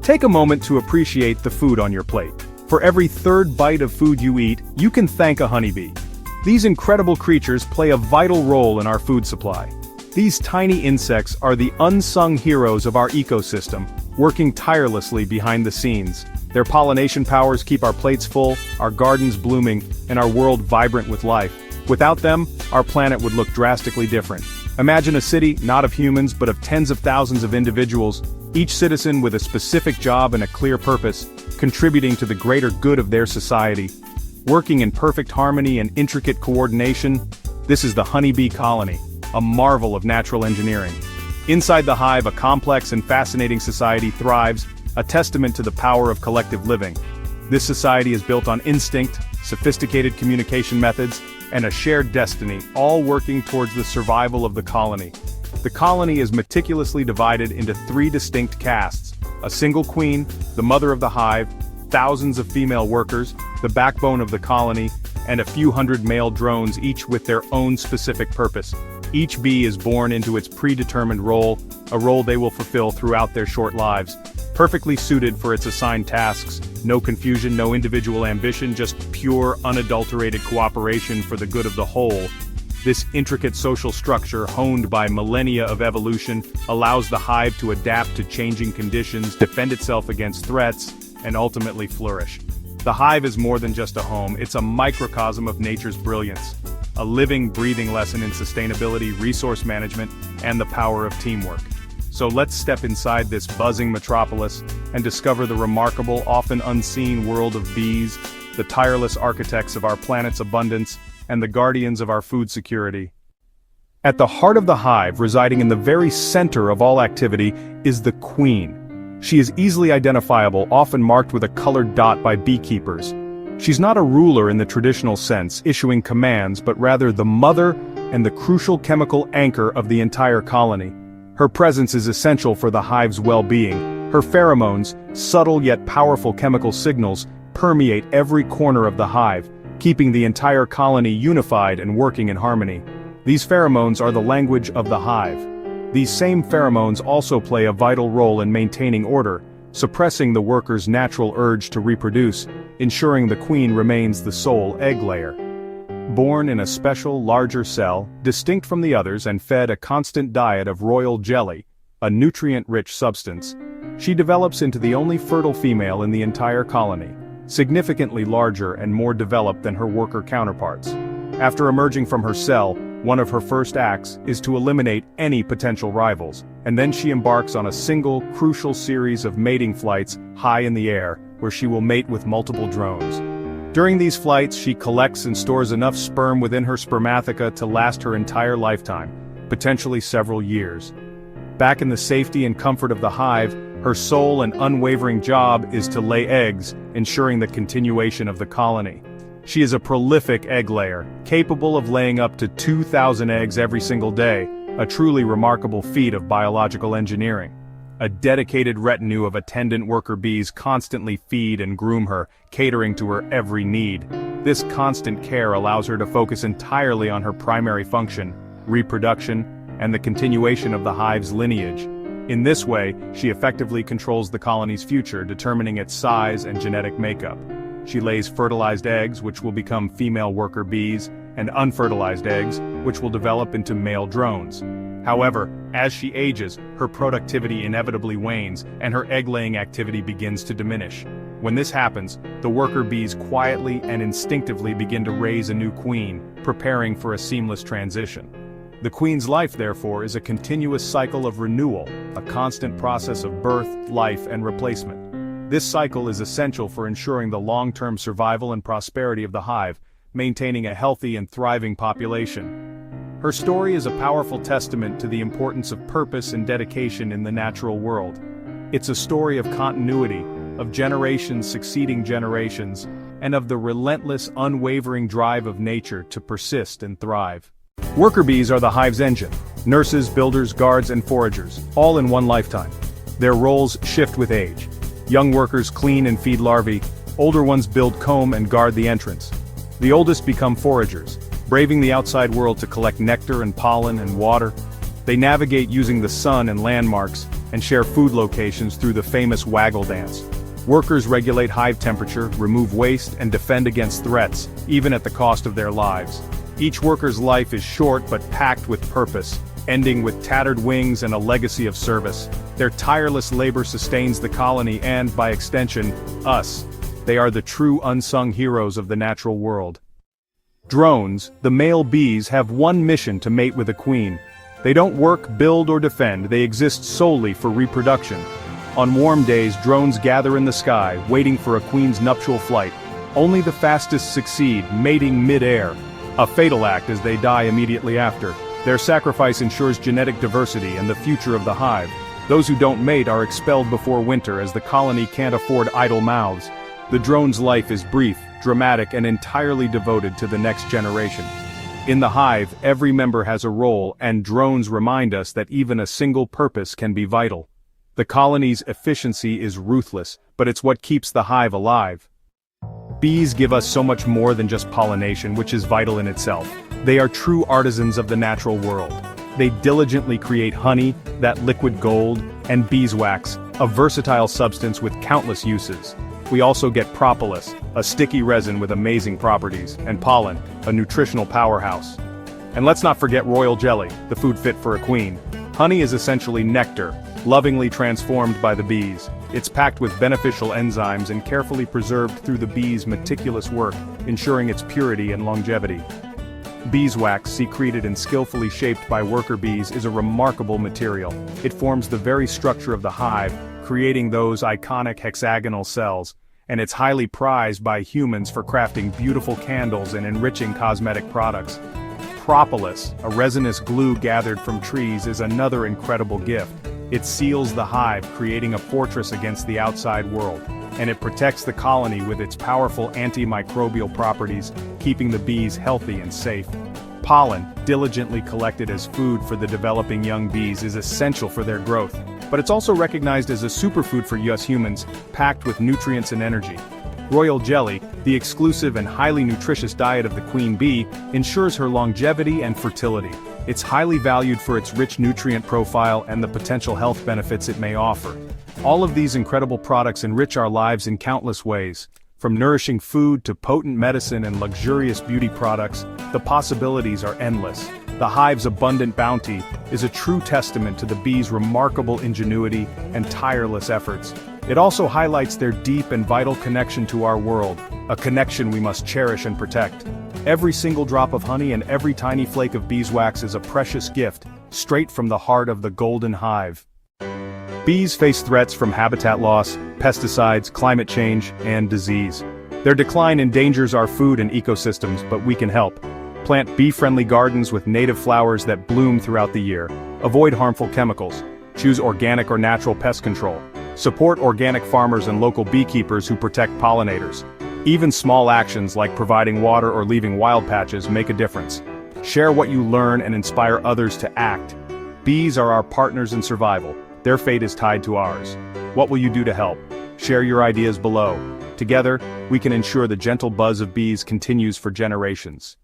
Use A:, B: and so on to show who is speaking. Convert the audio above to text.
A: Take a moment to appreciate the food on your plate. For every third bite of food you eat, you can thank a honeybee. These incredible creatures play a vital role in our food supply. These tiny insects are the unsung heroes of our ecosystem, working tirelessly behind the scenes. Their pollination powers keep our plates full, our gardens blooming, and our world vibrant with life. Without them, our planet would look drastically different. Imagine a city, not of humans but of tens of thousands of individuals, each citizen with a specific job and a clear purpose, contributing to the greater good of their society. Working in perfect harmony and intricate coordination, this is the honeybee colony, a marvel of natural engineering. Inside the hive, a complex and fascinating society thrives, a testament to the power of collective living. This society is built on instinct, sophisticated communication methods, and a shared destiny, all working towards the survival of the colony. The colony is meticulously divided into 3 distinct castes: a single queen, the mother of the hive, thousands of female workers, the backbone of the colony, and a few hundred male drones, each with their own specific purpose. Each bee is born into its predetermined role, a role they will fulfill throughout their short lives. Perfectly suited for its assigned tasks, no confusion, no individual ambition, just pure, unadulterated cooperation for the good of the whole. This intricate social structure, honed by millennia of evolution, allows the hive to adapt to changing conditions, defend itself against threats, and ultimately flourish. The hive is more than just a home, it's a microcosm of nature's brilliance. A living, breathing lesson in sustainability, resource management, and the power of teamwork. So let's step inside this buzzing metropolis and discover the remarkable, often unseen world of bees, the tireless architects of our planet's abundance, and the guardians of our food security. At the heart of the hive, residing in the very center of all activity, is the queen. She is easily identifiable, often marked with a colored dot by beekeepers. She's not a ruler in the traditional sense, issuing commands, but rather the mother and the crucial chemical anchor of the entire colony. Her presence is essential for the hive's well-being. Her pheromones, subtle yet powerful chemical signals, permeate every corner of the hive, keeping the entire colony unified and working in harmony. These pheromones are the language of the hive. These same pheromones also play a vital role in maintaining order, suppressing the worker's natural urge to reproduce, ensuring the queen remains the sole egg layer. Born in a special, larger cell, distinct from the others and fed a constant diet of royal jelly, a nutrient-rich substance, she develops into the only fertile female in the entire colony, significantly larger and more developed than her worker counterparts. After emerging from her cell, one of her first acts is to eliminate any potential rivals, and then she embarks on a single, crucial series of mating flights high in the air, where she will mate with multiple drones. During these flights, she collects and stores enough sperm within her spermatheca to last her entire lifetime, potentially several years. Back in the safety and comfort of the hive, her sole and unwavering job is to lay eggs, ensuring the continuation of the colony. She is a prolific egg layer, capable of laying up to 2,000 eggs every single day, a truly remarkable feat of biological engineering. A dedicated retinue of attendant worker bees constantly feed and groom her, catering to her every need. This constant care allows her to focus entirely on her primary function, reproduction, and the continuation of the hive's lineage. In this way, she effectively controls the colony's future, determining its size and genetic makeup. She lays fertilized eggs, which will become female worker bees, and unfertilized eggs, which will develop into male drones. However, as she ages, her productivity inevitably wanes, and her egg-laying activity begins to diminish. When this happens, the worker bees quietly and instinctively begin to raise a new queen, preparing for a seamless transition. The queen's life, therefore, is a continuous cycle of renewal, a constant process of birth, life, and replacement. This cycle is essential for ensuring the long-term survival and prosperity of the hive, maintaining a healthy and thriving population. Her story is a powerful testament to the importance of purpose and dedication in the natural world. It's a story of continuity, of generations succeeding generations, and of the relentless, unwavering drive of nature to persist and thrive. Worker bees are the hive's engine: nurses, builders, guards, and foragers, all in one lifetime. Their roles shift with age. Young workers clean and feed larvae, older ones build comb and guard the entrance. The oldest become foragers, braving the outside world to collect nectar and pollen and water. They navigate using the sun and landmarks, and share food locations through the famous waggle dance. Workers regulate hive temperature, remove waste, and defend against threats, even at the cost of their lives. Each worker's life is short but packed with purpose, ending with tattered wings and a legacy of service. Their tireless labor sustains the colony and, by extension, us. They are the true unsung heroes of the natural world. Drones, the male bees, have one mission: to mate with a queen. They don't work, build, or defend, they exist solely for reproduction. On warm days, drones gather in the sky, waiting for a queen's nuptial flight. Only the fastest succeed, mating mid-air. A fatal act as they die immediately after. Their sacrifice ensures genetic diversity and the future of the hive. Those who don't mate are expelled before winter as the colony can't afford idle mouths. The drone's life is brief, dramatic, and entirely devoted to the next generation. In the hive, every member has a role, and drones remind us that even a single purpose can be vital. The colony's efficiency is ruthless, but it's what keeps the hive alive. Bees give us so much more than just pollination, which is vital in itself. They are true artisans of the natural world. They diligently create honey, that liquid gold, and beeswax, a versatile substance with countless uses. We also get propolis, a sticky resin with amazing properties, and pollen, a nutritional powerhouse. And let's not forget royal jelly, the food fit for a queen. Honey is essentially nectar, lovingly transformed by the bees. It's packed with beneficial enzymes and carefully preserved through the bees' meticulous work, ensuring its purity and longevity. Beeswax, secreted and skillfully shaped by worker bees, is a remarkable material. It forms the very structure of the hive, creating those iconic hexagonal cells, and it's highly prized by humans for crafting beautiful candles and enriching cosmetic products. Propolis, a resinous glue gathered from trees, is another incredible gift. It seals the hive, creating a fortress against the outside world, and it protects the colony with its powerful antimicrobial properties, keeping the bees healthy and safe. Pollen, diligently collected as food for the developing young bees, is essential for their growth, but it's also recognized as a superfood for us humans, packed with nutrients and energy. Royal jelly, the exclusive and highly nutritious diet of the queen bee, ensures her longevity and fertility. It's highly valued for its rich nutrient profile and the potential health benefits it may offer. All of these incredible products enrich our lives in countless ways. From nourishing food to potent medicine and luxurious beauty products, the possibilities are endless. The hive's abundant bounty is a true testament to the bees' remarkable ingenuity and tireless efforts. It also highlights their deep and vital connection to our world, a connection we must cherish and protect. Every single drop of honey and every tiny flake of beeswax is a precious gift, straight from the heart of the golden hive. Bees face threats from habitat loss, pesticides, climate change, and disease. Their decline endangers our food and ecosystems, but we can help. Plant bee-friendly gardens with native flowers that bloom throughout the year. Avoid harmful chemicals. Choose organic or natural pest control. Support organic farmers and local beekeepers who protect pollinators. Even small actions like providing water or leaving wild patches make a difference. Share what you learn and inspire others to act. Bees are our partners in survival. Their fate is tied to ours. What will you do to help? Share your ideas below. Together, we can ensure the gentle buzz of bees continues for generations.